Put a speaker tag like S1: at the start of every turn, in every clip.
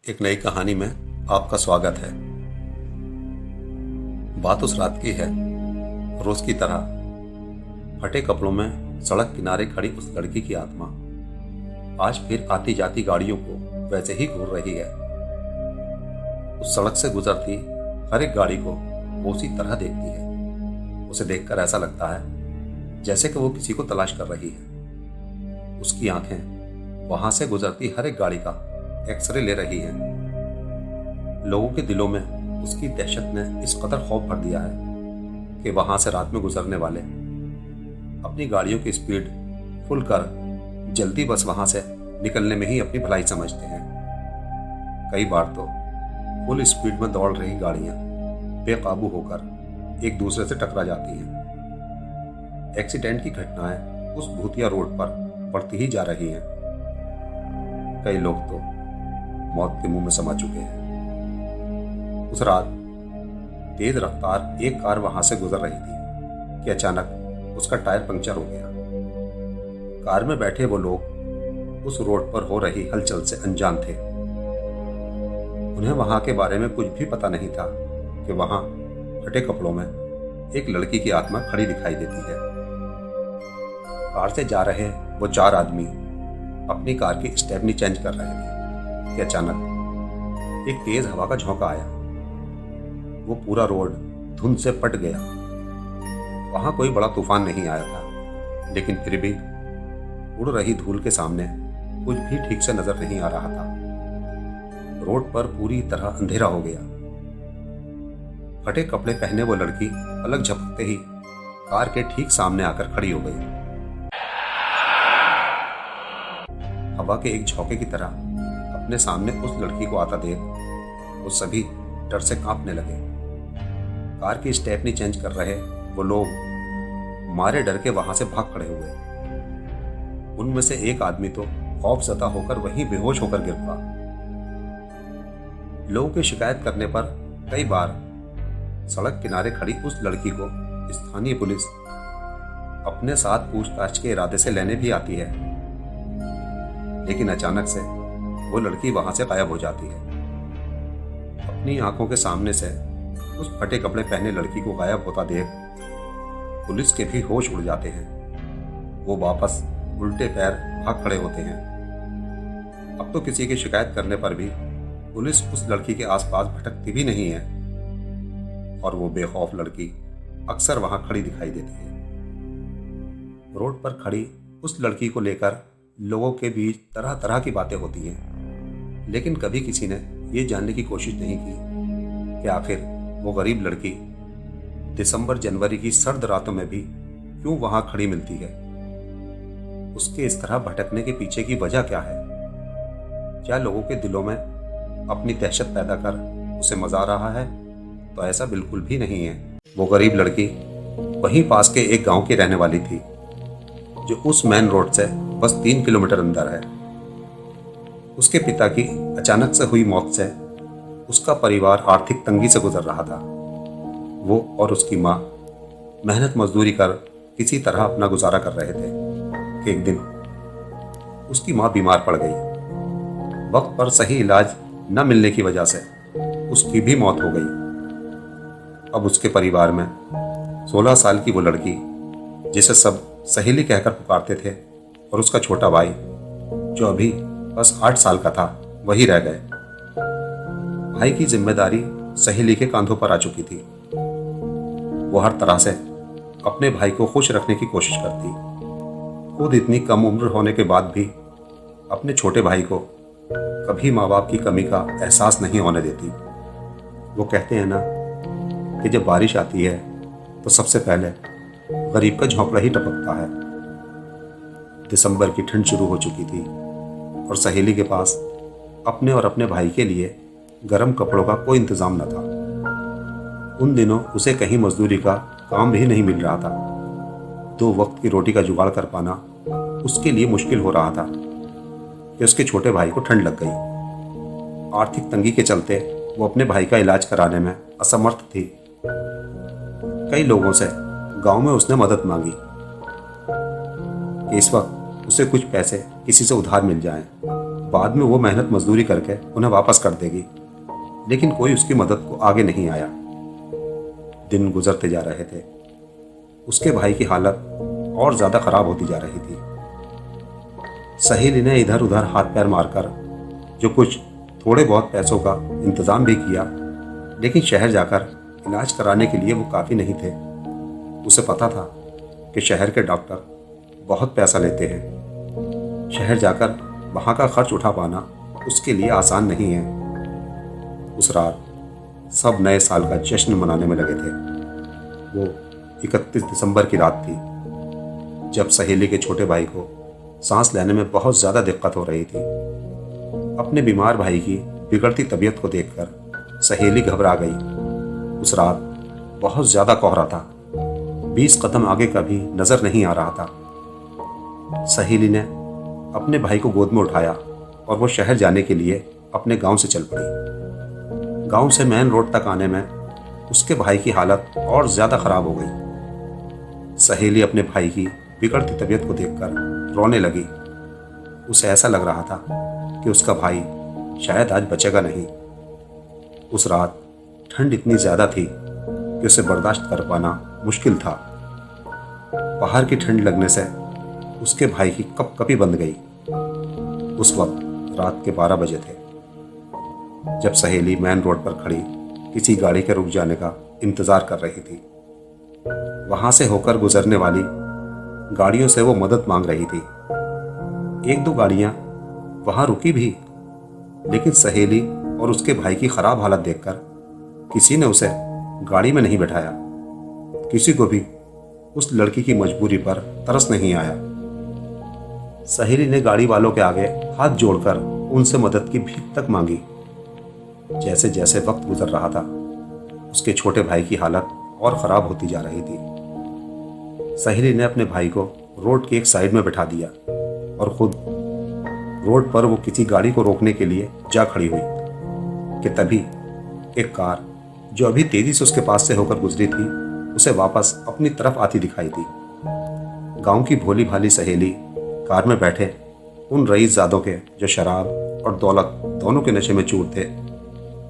S1: एक नई कहानी में आपका स्वागत है। बात उस रात की है। रोज की तरह फटे कपड़ों में सड़क किनारे खड़ी उस लड़की की आत्मा आज फिर आती जाती गाड़ियों को वैसे ही घूर रही है। उस सड़क से गुजरती हर एक गाड़ी को वो उसी तरह देखती है। उसे देखकर ऐसा लगता है जैसे कि वो किसी को तलाश कर रही है। उसकी आंखें वहां से गुजरती हर एक गाड़ी का एक्सरे ले रही है। लोगों के दिलों में उसकी दहशत ने इस कदर खौफ भर दिया है कि वहां से रात में गुजरने वाले अपनी गाड़ियों की स्पीड फुल कर जल्दी बस वहां से निकलने में ही अपनी भलाई समझते हैं। कई बार तो फुल स्पीड में दौड़ रही गाड़ियां बेकाबू होकर एक दूसरे से टकरा जाती हैं। एक्सीडेंट की घटनाएं उस भूतिया रोड पर बढ़ती ही जा रही हैं। कई लोग तो मौत के मुंह में समा चुके हैं। उस रात तेज रफ्तार एक कार वहां से गुजर रही थी कि अचानक उसका टायर पंक्चर हो गया। कार में बैठे वो लोग उस रोड पर हो रही हलचल से अनजान थे। उन्हें वहां के बारे में कुछ भी पता नहीं था कि वहां फटे कपड़ों में एक लड़की की आत्मा खड़ी दिखाई देती है। कार से जा रहे वो चार आदमी अपनी कार की स्टेपनी चेंज कर रहे थे कि अचानक एक तेज हवा का झोंका आया। वो पूरा रोड धुंध से पट गया। वहां कोई बड़ा तूफान नहीं आया था, लेकिन फिर भी उड़ रही धूल के सामने कुछ भी ठीक से नजर नहीं आ रहा था। रोड पर पूरी तरह अंधेरा हो गया। फटे कपड़े पहने वो लड़की पलक झपकते ही कार के ठीक सामने आकर खड़ी हो गई। हवा के एक झोंके की तरह अपने सामने उस लड़की को आता देख वो सभी डर से कांपने लगे। कार की स्टेपनी चेंज कर रहे वो लोग मारे डर के वहां से भाग खड़े हुए। उनमें से एक आदमी तो खौफजदा होकर वहीं बेहोश होकर गिर पड़ा। लोगों की शिकायत करने पर कई बार सड़क किनारे खड़ी उस लड़की को स्थानीय पुलिस अपने साथ पूछताछ के इरादे से लेने भी आती है, लेकिन अचानक से वो लड़की वहां से गायब हो जाती है। अपनी आंखों के सामने से उस फटे कपड़े पहने लड़की को गायब होता देख पुलिस के भी होश उड़ जाते हैं। वो वापस उल्टे पैर भाग खड़े होते हैं। अब तो किसी की शिकायत करने पर भी पुलिस उस लड़की के आसपास भटकती भी नहीं है और वो बेखौफ लड़की अक्सर वहां खड़ी दिखाई देती है। रोड पर खड़ी उस लड़की को लेकर लोगों के बीच तरह तरह की बातें होती हैं, लेकिन कभी किसी ने ये जानने की कोशिश नहीं की कि आखिर वो गरीब लड़की दिसंबर जनवरी की सर्द रातों में भी क्यों वहां खड़ी मिलती है। उसके इस तरह भटकने के पीछे की वजह क्या है? क्या लोगों के दिलों में अपनी दहशत पैदा कर उसे मजा आ रहा है? तो ऐसा बिल्कुल भी नहीं है। वो गरीब लड़की वहीं पास के एक गांव की रहने वाली थी, जो उस मेन रोड से बस 3 किलोमीटर अंदर है। उसके पिता की अचानक से हुई मौत से उसका परिवार आर्थिक तंगी से गुजर रहा था। वो और उसकी माँ मेहनत मजदूरी कर किसी तरह अपना गुजारा कर रहे थे कि एक दिन उसकी माँ बीमार पड़ गई। वक्त पर सही इलाज न मिलने की वजह से उसकी भी मौत हो गई। अब उसके परिवार में 16 साल की वो लड़की, जिसे सब सहेली कहकर पुकारते थे, और उसका छोटा भाई जो अभी बस 8 साल का था, वही रह गए। भाई की जिम्मेदारी सहेली के कांधों पर आ चुकी थी। वो हर तरह से अपने भाई को खुश रखने की कोशिश करती। खुद इतनी कम उम्र होने के बाद भी अपने छोटे भाई को कभी माँ बाप की कमी का एहसास नहीं होने देती। वो कहते हैं ना कि जब बारिश आती है तो सबसे पहले गरीब का झोंपड़ा ही टपकता है। दिसंबर की ठंड शुरू हो चुकी थी और सहेली के पास अपने और अपने भाई के लिए गर्म कपड़ों का कोई इंतजाम न था। उन दिनों उसे कहीं मजदूरी का काम भी नहीं मिल रहा था। 2 वक्त की रोटी का जुगाड़ कर पाना उसके लिए मुश्किल हो रहा था कि उसके छोटे भाई को ठंड लग गई। आर्थिक तंगी के चलते वो अपने भाई का इलाज कराने में असमर्थ थी। कई लोगों से गांव में उसने मदद मांगी कि इस वक्त उसे कुछ पैसे किसी से उधार मिल जाएं। बाद में वो मेहनत मजदूरी करके उन्हें वापस कर देगी, लेकिन कोई उसकी मदद को आगे नहीं आया। दिन गुजरते जा रहे थे। उसके भाई की हालत और ज्यादा खराब होती जा रही थी। सहेली ने इधर उधर हाथ पैर मारकर जो कुछ थोड़े बहुत पैसों का इंतजाम भी किया, लेकिन शहर जाकर इलाज कराने के लिए वो काफ़ी नहीं थे। उसे पता था कि शहर के डॉक्टर बहुत पैसा लेते हैं। शहर जाकर वहाँ का खर्च उठा पाना उसके लिए आसान नहीं है। उस रात सब नए साल का जश्न मनाने में लगे थे। वो 31 दिसंबर की रात थी, जब सहेली के छोटे भाई को सांस लेने में बहुत ज़्यादा दिक्कत हो रही थी। अपने बीमार भाई की बिगड़ती तबीयत को देखकर सहेली घबरा गई। उस रात बहुत ज़्यादा कोहरा था। 20 कदम आगे का भी नज़र नहीं आ रहा था। सहेली ने अपने भाई को गोद में उठाया और वो शहर जाने के लिए अपने गांव से चल पड़ी। गांव से मेन रोड तक आने में उसके भाई की हालत और ज़्यादा खराब हो गई। सहेली अपने भाई की बिगड़ती तबीयत को देखकर रोने लगी। उसे ऐसा लग रहा था कि उसका भाई शायद आज बचेगा नहीं। उस रात ठंड इतनी ज़्यादा थी कि उसे बर्दाश्त कर पाना मुश्किल था। बाहर की ठंड लगने से उसके भाई की कपकपी बंद गई। उस वक्त रात के 12 बजे थे, जब सहेली मेन रोड पर खड़ी किसी गाड़ी के रुक जाने का इंतज़ार कर रही थी। वहाँ से होकर गुजरने वाली गाड़ियों से वो मदद मांग रही थी। 1-2 गाड़ियाँ वहाँ रुकी भी, लेकिन सहेली और उसके भाई की खराब हालत देखकर किसी ने उसे गाड़ी में नहीं बैठाया। किसी को भी उस लड़की की मजबूरी पर तरस नहीं आया। सहेली ने गाड़ी वालों के आगे हाथ जोड़कर उनसे मदद की भीख तक मांगी। जैसे जैसे वक्त गुजर रहा था, उसके छोटे भाई की हालत और ख़राब होती जा रही थी। सहेली ने अपने भाई को रोड की एक साइड में बैठा दिया और खुद रोड पर वो किसी गाड़ी को रोकने के लिए जा खड़ी हुई कि तभी एक कार जो अभी तेजी से उसके पास से होकर गुजरी थी, उसे वापस अपनी तरफ आती दिखाई दी। गांव की भोली भाली सहेली कार में बैठे उन रईसजादों के जो शराब और दौलत दोनों के नशे में चूर थे,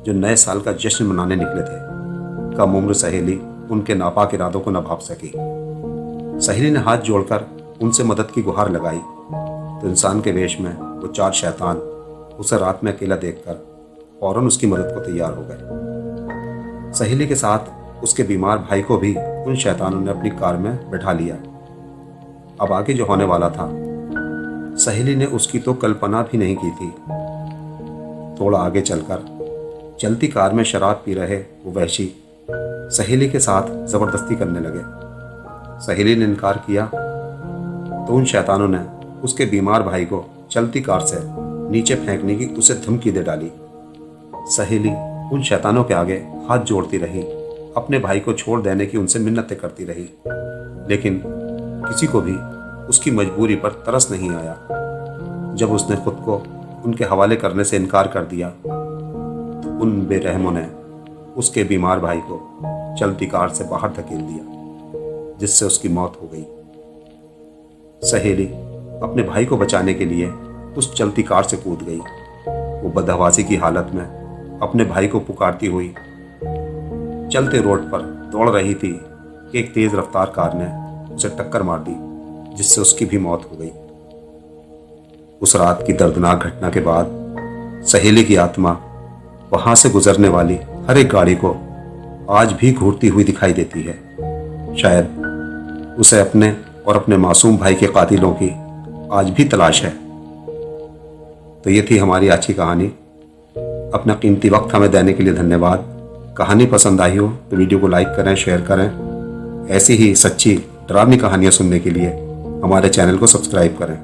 S1: जो नए साल का जश्न मनाने निकले थे, कम उम्र सहेली उनके नापाक इरादों को न भाप सकी। सहेली ने हाथ जोड़कर उनसे मदद की गुहार लगाई तो इंसान के वेश में वो 4 शैतान उसे रात में अकेला देखकर फौरन उसकी मदद को तैयार हो गए। सहेली के साथ उसके बीमार भाई को भी उन शैतानों ने अपनी कार में बैठा लिया। अब आगे जो होने वाला था, सहेली ने उसकी तो कल्पना भी नहीं की थी। थोड़ा आगे चलकर चलती कार में शराब पी रहे वो वहशी सहेली के साथ जबरदस्ती करने लगे। सहेली ने इनकार किया तो उन शैतानों ने उसके बीमार भाई को चलती कार से नीचे फेंकने की उसे धमकी दे डाली। सहेली उन शैतानों के आगे हाथ जोड़ती रही, अपने भाई को छोड़ देने की उनसे मिन्नतें करती रही, लेकिन किसी को भी उसकी मजबूरी पर तरस नहीं आया। जब उसने खुद को उनके हवाले करने से इनकार कर दिया तो उन बेरहमों ने उसके बीमार भाई को चलती कार से बाहर धकेल दिया, जिससे उसकी मौत हो गई। सहेली अपने भाई को बचाने के लिए उस चलती कार से कूद गई। वो बदहवासी की हालत में अपने भाई को पुकारती हुई चलते रोड पर दौड़ रही थी कि एक तेज रफ्तार कार ने उसे टक्कर मार दी, जिससे उसकी भी मौत हो गई। उस रात की दर्दनाक घटना के बाद सहेली की आत्मा वहां से गुजरने वाली हर एक गाड़ी को आज भी घूरती हुई दिखाई देती है। शायद उसे अपने और अपने मासूम भाई के कातिलों की आज भी तलाश है। तो ये थी हमारी आज की कहानी। अपना कीमती वक्त हमें देने के लिए धन्यवाद। कहानी पसंद आई हो तो वीडियो को लाइक करें, शेयर करें। ऐसी ही सच्ची डरावनी कहानियां सुनने के लिए हमारे चैनल को सब्सक्राइब करें।